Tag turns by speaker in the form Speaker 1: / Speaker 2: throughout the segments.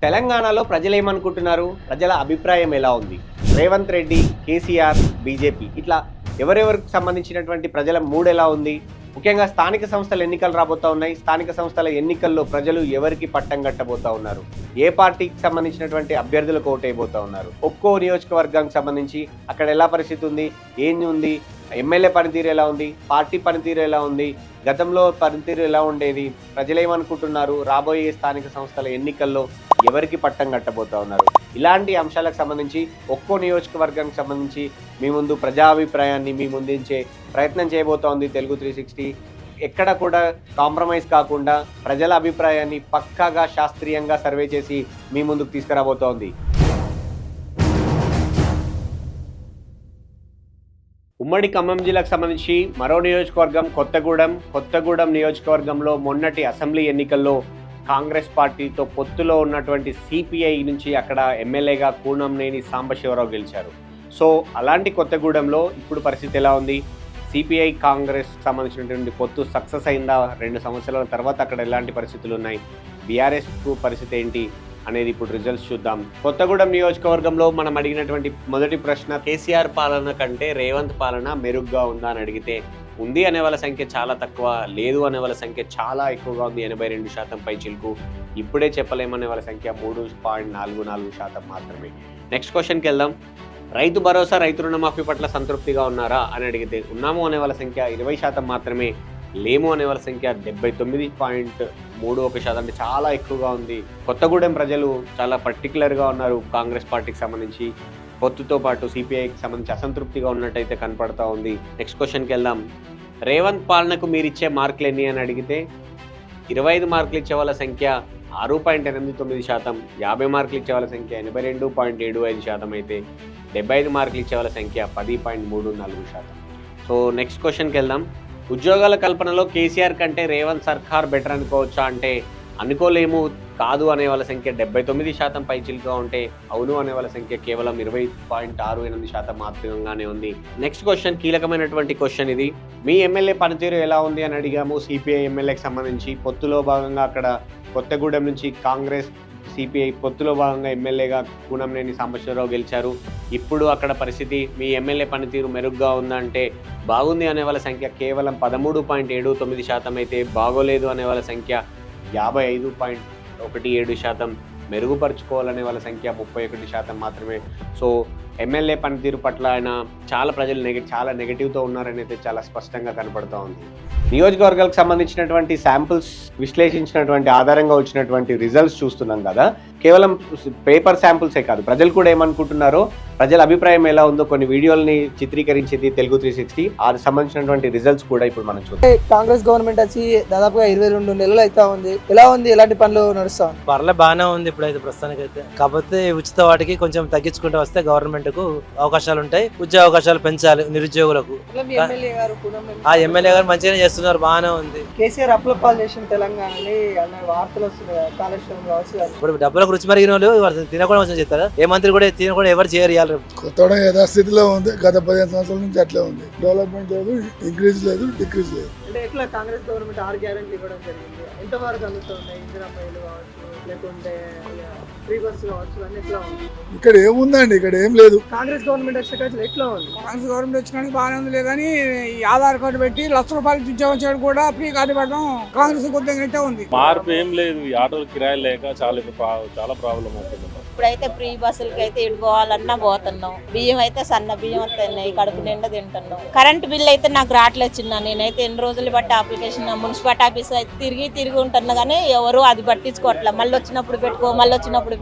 Speaker 1: తెలంగాణలో ప్రజలు ఏమనుకుంటున్నారు? ప్రజల అభిప్రాయం ఎలా ఉంది? రేవంత్ రెడ్డి, కేసీఆర్, బీజేపీ ఇట్లా ఎవరెవరికి సంబంధించినటువంటి ప్రజల మూడ్ ఎలా ఉంది? ముఖ్యంగా స్థానిక సంస్థల ఎన్నికలు రాబోతా ఉన్నాయి. స్థానిక సంస్థల ఎన్నికల్లో ప్రజలు ఎవరికి పట్టం కట్టబోతా ఉన్నారు? ఏ పార్టీకి సంబంధించినటువంటి అభ్యర్థులకు ఓటైపోతా ఉన్నారు? ఒక్కో నియోజకవర్గానికి సంబంధించి అక్కడ ఎలా పరిస్థితి ఉంది, ఏంది ఉంది, ఎమ్మెల్యే పనితీరు ఎలా ఉంది, పార్టీ పనితీరు ఎలా ఉంది, గతంలో పనితీరు ఎలా ఉండేది, ప్రజలు ఏమనుకుంటున్నారు, రాబోయే స్థానిక సంస్థల ఎన్నికల్లో ఎవరికి పట్టం కట్టబోతా ఉన్నారు? ఇలాంటి అంశాలకు సంబంధించి ఒక్కో నియోజకవర్గానికి సంబంధించి మీ ముందు ప్రజాభిప్రాయాన్ని మీ ముందుంచే ప్రయత్నం చేయబోతా ఉంది తెలుగు 360. ఎక్కడ కూడా కాంప్రమైజ్ కాకుండా ప్రజల అభిప్రాయాన్ని పక్కాగా శాస్త్రీయంగా సర్వే చేసి మీ ముందుకు తీసుకురాబోతోంది. ఉమ్మడి ఖమ్మం జిల్లాకు సంబంధించి మరో నియోజకవర్గం కొత్తగూడెం నియోజకవర్గంలో మొన్నటి అసెంబ్లీ ఎన్నికల్లో కాంగ్రెస్ పార్టీతో పొత్తులో ఉన్నటువంటి సిపిఐ నుంచి అక్కడ ఎమ్మెల్యేగా కూనంనేని సాంబశివరావు గెలిచారు. సో అలాంటి కొత్తగూడెంలో ఇప్పుడు పరిస్థితి ఎలా ఉంది? సిపిఐ కాంగ్రెస్ సంబంధించినటువంటి పొత్తు సక్సెస్ అయిందా? 2 సంవత్సరాల తర్వాత అక్కడ ఎలాంటి పరిస్థితులు ఉన్నాయి? బీఆర్ఎస్ పరిస్థితి ఏంటి అనేది ఇప్పుడు రిజల్ట్స్ చూద్దాం. కొత్తగూడెం నియోజకవర్గంలో మనం అడిగినటువంటి మొదటి ప్రశ్న, కేసీఆర్ పాలన కంటే రేవంత్ పాలన మెరుగ్గా ఉందా అని అడిగితే ఉంది అనే వాళ్ళ సంఖ్య చాలా తక్కువ, లేదు అనే వాళ్ళ సంఖ్య చాలా ఎక్కువగా ఉంది, 82% పై చిలుకు. ఇప్పుడే చెప్పలేమనే వాళ్ళ సంఖ్య 3.44% మాత్రమే. నెక్స్ట్ క్వశ్చన్కి వెళ్దాం. రైతు భరోసా, రైతు రుణమాఫీ పట్ల సంతృప్తిగా ఉన్నారా అని అడిగితే ఉన్నాము అనే వాళ్ళ సంఖ్య 20% మాత్రమే, లేము అనే వాళ్ళ సంఖ్య 79.31%, అంటే చాలా ఎక్కువగా ఉంది. కొత్తగూడెం ప్రజలు చాలా పర్టికులర్గా ఉన్నారు కాంగ్రెస్ పార్టీకి సంబంధించి. పొత్తుతో పాటు సిపిఐకి సంబంధించి అసంతృప్తిగా ఉన్నట్టయితే కనపడతా ఉంది. నెక్స్ట్ క్వశ్చన్కి వెళ్దాం. రేవంత్ పాలనకు మీరు ఇచ్చే మార్కులు ఎన్ని అని అడిగితే 25 మార్కులు ఇచ్చే వాళ్ళ సంఖ్య 6.89%, 50 మార్కులు ఇచ్చే వాళ్ళ సంఖ్య 82.75% అయితే 75 మార్కులు ఇచ్చే వాళ్ళ సంఖ్య 10.34%. సో నెక్స్ట్ క్వశ్చన్కి వెళ్దాం. ఉద్యోగాల కల్పనలో కేసీఆర్ కంటే రేవంత్ సర్కార్ బెటర్ అనుకోవచ్చా అంటే అనుకోలేము, కాదు అనే వాళ్ళ సంఖ్య 79% పై చిలుగా ఉంటే అవును అనే వాళ్ళ సంఖ్య కేవలం 20.68% మాత్రమే ఉంది. నెక్స్ట్ క్వశ్చన్ కీలకమైనటువంటి క్వశ్చన్ ఇది. మీ ఎమ్మెల్యే పనితీరు ఎలా ఉంది అని అడిగాము. సిపిఐ ఎమ్మెల్యేకి సంబంధించి పొత్తులో భాగంగా అక్కడ కొత్తగూడెం నుంచి కాంగ్రెస్ సిపిఐ పొత్తులో భాగంగా ఎమ్మెల్యేగా కూనంనేని సాంబశివరావు గెలిచారు. ఇప్పుడు అక్కడ పరిస్థితి, మీ ఎమ్మెల్యే పనితీరు మెరుగ్గా ఉందంటే బాగుంది అనే వాళ్ళ సంఖ్య కేవలం 13.79% అయితే బాగోలేదు అనే వాళ్ళ సంఖ్య 55.17%, మెరుగుపరుచుకోవాలనే వాళ్ళ సంఖ్య 31% మాత్రమే. సో ఎమ్మెల్యే పనితీరు పట్ల ఆయన చాలా ప్రజలు చాలా నెగిటివ్తో ఉన్నారని అయితే చాలా స్పష్టంగా కనపడుతూ ఉంది. నియోజకవర్గాలకు సంబంధించినటువంటి శాంపుల్స్ విశ్లేషించినటువంటి ఆధారంగా వచ్చినటువంటి రిజల్ట్స్ చూస్తున్నాం కదా, కేవలం పేపర్ శాంపుల్సే కాదు, ప్రజలు కూడా ఏమనుకుంటున్నారో, ప్రజల అభిప్రాయం ఎలా ఉందో కొన్ని వీడియోల్ని చిత్రీకరించింది తెలుగు 360. ఆ సంబంధించినటువంటి రిజల్ట్స్ కూడా ఇప్పుడు మనం చూద్దాం.
Speaker 2: కాంగ్రెస్ గవర్నమెంట్ వచ్చి దాదాపుగా 22 నెలలు అయితే ఉంది. ఎలా ఉంది, ఎలాంటి పనులు నడుస్తా?
Speaker 3: పర్లే బాగానే ఉంది ఇప్పుడైతే ప్రస్తుతానికి అయితే. కాకపోతే ఉచిత వాటికి కొంచెం తగ్గించుకుంటూ వస్తే గవర్నమెంట్ కు అవకాశాలు ఉంటాయి, ఉద్యోగ అవకాశాలు పెంచాలి నిరుద్యోగులకు. ఆ ఎమ్మెల్యే గారు మంచిగానే చేస్తున్నారు, బాగానే ఉంది.
Speaker 2: కేసీఆర్ అప్లపాలు చేసిన తెలంగాణని వార్తలు వస్తున్నాయి, కాళేశ్వరం కావచ్చు.
Speaker 3: ఇప్పుడు డబ్బులకు రుచి మరిగిన వాళ్ళు తినకుండా వచ్చి చెప్తారా? ఏ మంత్రి కూడా తినకుండా ఎవరు చేయరు.
Speaker 4: కొత్తగూడెం యథాస్థితిలో ఉంది, గత 15 సంవత్సరాల నుంచి అట్లే ఉంది. డెవలప్మెంట్ లేదు, ఇంక్రీజ్ లేదు, డిక్రీజ్ లేదు.
Speaker 2: అంటే ఎట్లా కాంగ్రెస్ గవర్నమెంట్ 6 గ్యారెంటీలు ఇవ్వడం జరిగింది, ఎంతవరకు అందుతున్నాయి? ఇందిరా మహిళలు కావచ్చు, లేకుంటే ఫ్రీ బస్ కావచ్చు, అన్ని ఎట్లా ఉంది?
Speaker 4: ఇక్కడ ఏముందండి, ఇక్కడ ఏం లేదు.
Speaker 2: కాంగ్రెస్ గవర్నమెంట్ వచ్చాక ఎట్లా ఉంది?
Speaker 5: కాంగ్రెస్ గవర్నమెంట్ వచ్చినానికి బాగానే ఉంది కానీ ఈ ఆధార్ కార్డు పెట్టి ₹1,00,000 ఉద్యోగం చేయడం కూడా ఫ్రీ కార్డు పెట్టడం కాంగ్రెస్ కొద్దిగా ఉంది.
Speaker 6: మార్పు ఏం లేదు, ఈ ఆటోలు కిరాయిలు లేక చాలా ప్రాబ్లం అవుతుంది.
Speaker 7: ఇప్పుడైతే ఫ్రీ బస్సులకి అయితే ఇడుకోవాలన్నా పోతున్నాం. బియ్యం అయితే సన్న బియ్యం వస్తున్నాయి, కడుపు నిండా తింటున్నాం. కరెంట్ బిల్ అయితే నాకు రావట్లేదు చిన్న. నేనైతే ఎన్ని రోజులు బట్టి అప్లికేషన్ మున్సిపాలిటీ ఆఫీస్ అయితే తిరిగి ఉంటున్నా కానీ ఎవరు అది పట్టించుకోవట్లేదు. మళ్ళీ వచ్చినప్పుడు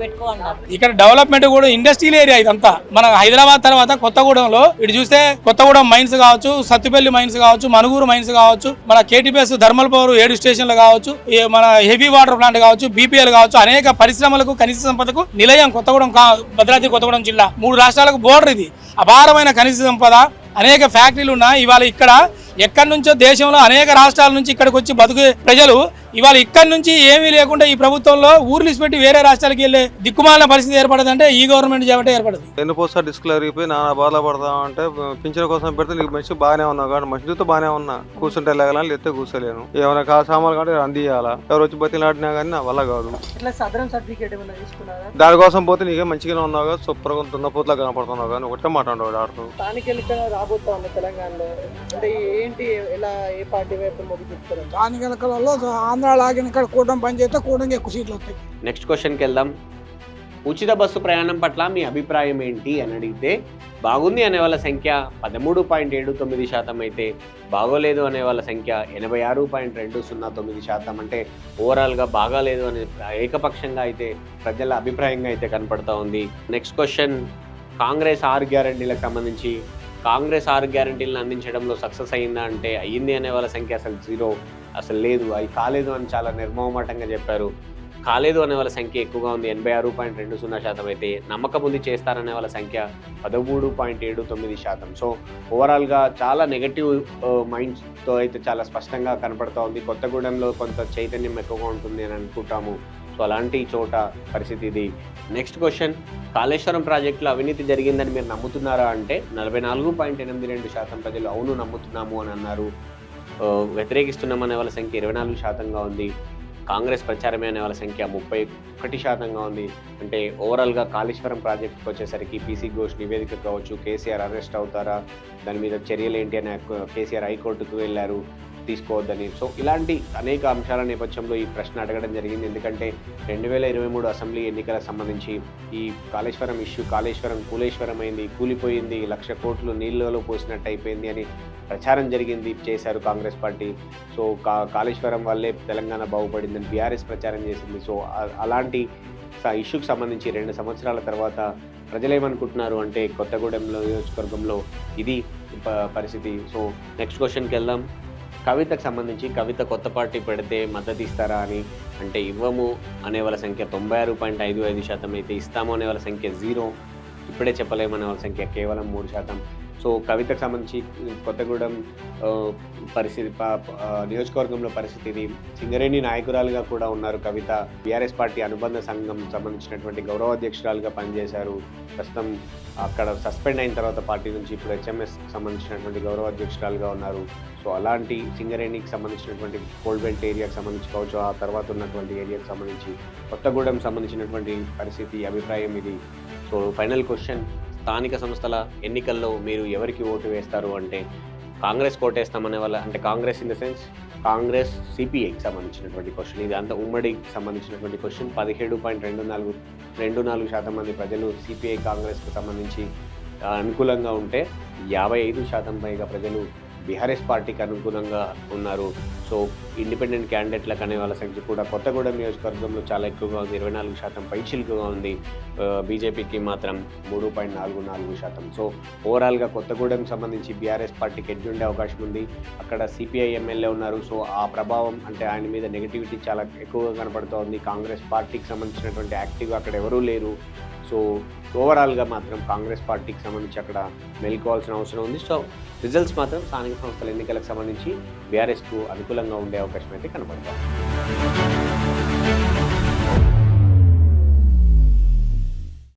Speaker 7: పెట్టుకో అన్నారు.
Speaker 5: ఇక్కడ డెవలప్మెంట్ కూడా ఇండస్ట్రియల్ ఏరియా ఇదంతా. మన హైదరాబాద్ తర్వాత కొత్తగూడెంలో ఇటు చూస్తే కొత్తగూడెం మైన్స్ కావచ్చు, సత్తుపల్లి మైన్స్ కావచ్చు, మనుగూరు మైన్స్ కావచ్చు, మన కేటీపీఎస్ థర్మల్ పవర్ 7 స్టేషన్లు కావచ్చు, మన హెవీ వాటర్ ప్లాంట్ కావచ్చు, బీపీఎల్ కావచ్చు, అనేక పరిశ్రమలకు ఖనిజ సంపదకు నిలయం కొత్తగూడెం, భద్రాద్రి కొత్తగూడెం జిల్లా. 3 రాష్ట్రాలకు బోర్డర్ ఇది. అపారమైన ఖనిజ సంపద, అనేక ఫ్యాక్టరీలు ఉన్నాయి. ఇవాళ ఇక్కడ ఎక్కడి నుంచో దేశంలో అనేక రాష్ట్రాల నుంచి ఇక్కడికి వచ్చి బతుకు ప్రజలు ఇవాళ ఇక్కడి నుంచి ఏమీ లేకుండా ఈ ప్రభుత్వంలో ఊర్లు ఇచ్చిపెట్టి వేరే రాష్ట్రాలకు వెళ్ళే దిక్కుమాలిన పరిస్థితి ఏర్పడదంటే ఈ గవర్నమెంట్ చేయబట్టే ఏర్పడదు.
Speaker 8: ఎన్ని పోస్టర్ డిస్కులు అరిగిపోయి నానా బాధలు పడతామంటే పింఛన్ కోసం పెడితే నీకు మనిషి బాగానే ఉన్నావు కానీ మనిషితో బాగానే ఉన్నా, కూర్చుంటే లేగలని లేతే కూర్చోలేను, ఏమైనా సామాన్లు కంటే అందియాలా, ఎవరు వచ్చి బతిలాడినా కానీ నా వల్ల కాదు.
Speaker 2: ఇట్లా సదరం సర్టిఫికేట్ ఏమైనా తీసుకున్నారా?
Speaker 8: దానికోసం పోతే నీకే మంచిగానే ఉన్నావు కదా, సూపర్గా దున్నపోతులా కనపడుతున్నావు కానీ ఒకటే మాట ఉండవు ఆడుతూ.
Speaker 2: స్థానిక ఎన్నికలు రాబోతా ఉంది తెలంగాణలో, అంటే ఏంటి ఎలా ఏ పార్టీ వైపు మొగ్గు చూపుతారు?
Speaker 9: స్థానిక ఎన్నికలలో ఆంధ్ర లాగిన ఇక్కడ కూటమి పని చేస్తే కూటమికి ఎక్కువ సీట్లు వస్తాయి.
Speaker 1: నెక్స్ట్ క్వశ్చన్కి వెళ్దాం. ఉచిత బస్సు ప్రయాణం పట్ల మీ అభిప్రాయం ఏంటి అని అడిగితే బాగుంది అనే వాళ్ళ సంఖ్య 13.79% అయితే బాగోలేదు అనే వాళ్ళ సంఖ్య 86.209%. అంటే ఓవరాల్గా బాగాలేదు అనే ఏకపక్షంగా అయితే ప్రజల అభిప్రాయంగా అయితే కనపడతా ఉంది. నెక్స్ట్ క్వశ్చన్, కాంగ్రెస్ 6 గ్యారంటీలకు సంబంధించి కాంగ్రెస్ 6 గ్యారంటీలను అందించడంలో సక్సెస్ అయిందా అంటే అయ్యింది అనే వాళ్ళ సంఖ్య అసలు 0, అసలు లేదు, అవి కాలేదు అని చాలా నిర్మోహమాటంగా చెప్పారు. కాలేదు అనే వాళ్ళ సంఖ్య ఎక్కువగా ఉంది, 86.20% అయితే నమ్మకం ఉంది చేస్తారనే వాళ్ళ సంఖ్య 13.79%. సో ఓవరాల్గా చాలా నెగటివ్ మైండ్స్తో అయితే చాలా స్పష్టంగా కనపడుతూ ఉంది. కొత్తగూడెంలో కొంత చైతన్యం ఎక్కువగా ఉంటుంది అని అనుకుంటాము. సో అలాంటి చోట పరిస్థితి ఇది. నెక్స్ట్ క్వశ్చన్, కాళేశ్వరం ప్రాజెక్టులో అవినీతి జరిగిందని మీరు నమ్ముతున్నారా అంటే 44.82% ప్రజలు అవును నమ్ముతున్నాము అని అన్నారు. వ్యతిరేకిస్తున్నామనే వాళ్ళ సంఖ్య 24%గా ఉంది. కాంగ్రెస్ ప్రచారమే అనే వాళ్ళ సంఖ్య 31%గా ఉంది. అంటే ఓవరాల్గా కాళేశ్వరం ప్రాజెక్టుకి వచ్చేసరికి పీసీ ఘోష్ నివేదిక కావచ్చు, కేసీఆర్ అరెస్ట్ అవుతారా, దాని మీద చర్యలు ఏంటి అని కేసీఆర్ హైకోర్టుకు వెళ్ళారు, తీసుకోవద్దని. సో ఇలాంటి అనేక అంశాల నేపథ్యంలో ఈ ప్రశ్న అడగడం జరిగింది. ఎందుకంటే 2023 అసెంబ్లీ ఎన్నికలకు సంబంధించి ఈ కాళేశ్వరం ఇష్యూ, కాళేశ్వరం కూలేశ్వరం అయింది, కూలిపోయింది, 1,00,000 కోట్లు నీళ్ళలో పోసినట్టు అయిపోయింది అని ప్రచారం జరిగింది, చేశారు కాంగ్రెస్ పార్టీ. సో కాళేశ్వరం వల్లే తెలంగాణ బాగుపడిందని బీఆర్ఎస్ ప్రచారం చేసింది. సో అలాంటి ఇష్యూకి సంబంధించి 2 సంవత్సరాల తర్వాత ప్రజలేమనుకుంటున్నారు అంటే కొత్తగూడెంలో నియోజకవర్గంలో ఇది పరిస్థితి. సో నెక్స్ట్ క్వశ్చన్కి వెళ్దాం. కవితకు సంబంధించి కవిత కొత్త పార్టీ పెడితే మద్దతు ఇస్తారా అని అంటే ఇవ్వము అనే వాళ్ళ సంఖ్య 96.55% అయితే ఇస్తాము అనే వాళ్ళ సంఖ్య 0, ఇప్పుడే చెప్పలేమనే వాళ్ళ సంఖ్య కేవలం 3%. సో కవితకు సంబంధించి కొత్తగూడెం పరిస్థితి నియోజకవర్గంలో పరిస్థితి ఇది. సింగరేణి నాయకురాలుగా కూడా ఉన్నారు కవిత. బీఆర్ఎస్ పార్టీ అనుబంధ సంఘం సంబంధించినటువంటి గౌరవాధ్యక్షురాలుగా పనిచేశారు. ప్రస్తుతం అక్కడ సస్పెండ్ అయిన తర్వాత పార్టీ నుంచి ఇప్పుడు HMS సంబంధించినటువంటి గౌరవాధ్యక్షురాలుగా ఉన్నారు. సో అలాంటి సింగరేణికి సంబంధించినటువంటి కోల్డ్ బెల్ట్ ఏరియాకి సంబంధించి కావచ్చు, ఆ తర్వాత ఉన్నటువంటి ఏరియాకి సంబంధించి కొత్తగూడెం సంబంధించినటువంటి పరిస్థితి అభిప్రాయం ఇది. సో ఫైనల్ క్వశ్చన్, స్థానిక సంస్థల ఎన్నికల్లో మీరు ఎవరికి ఓటు వేస్తారు అంటే కాంగ్రెస్ కోటేస్తామనే వాళ్ళ అంటే Congress in the sense Congress CPIకి సంబంధించినటువంటి క్వశ్చన్ ఇది. అంత ఉమ్మడికి సంబంధించినటువంటి క్వశ్చన్. 17.24% మంది ప్రజలు CPI కాంగ్రెస్కి సంబంధించి అనుకూలంగా ఉంటే 55% పైగా ప్రజలు బీఆర్ఎస్ పార్టీకి అనుగుణంగా ఉన్నారు. సో ఇండిపెండెంట్ క్యాండిడేట్లకు అనే వాళ్ళ సంఖ్య కూడా కొత్తగూడెం నియోజకవర్గంలో చాలా ఎక్కువగా ఉంది, 24% పైచిలుకుగా ఉంది. బీజేపీకి మాత్రం 3.44%. సో ఓవరాల్గా కొత్తగూడెం సంబంధించి బీఆర్ఎస్ పార్టీకి ఎడ్జ్ ఉండే అవకాశం ఉంది. అక్కడ CPI ఎమ్మెల్యే ఉన్నారు. సో ఆ ప్రభావం అంటే ఆయన మీద నెగిటివిటీ చాలా ఎక్కువగా కనపడుతోంది. కాంగ్రెస్ పార్టీకి సంబంధించినటువంటి యాక్టివ్ అక్కడ ఎవరూ లేరు. సో ఓవరాల్గా మాత్రం కాంగ్రెస్ పార్టీకి సంబంధించి అక్కడ మెలుకోవాల్సిన అవసరం ఉంది. సో రిజల్ట్స్ మాత్రం స్థానిక సంస్థల ఎన్నికలకు సంబంధించి బీఆర్ఎస్కు అనుకూలంగా ఉండే అవకాశం అయితే కనబడుతుంది.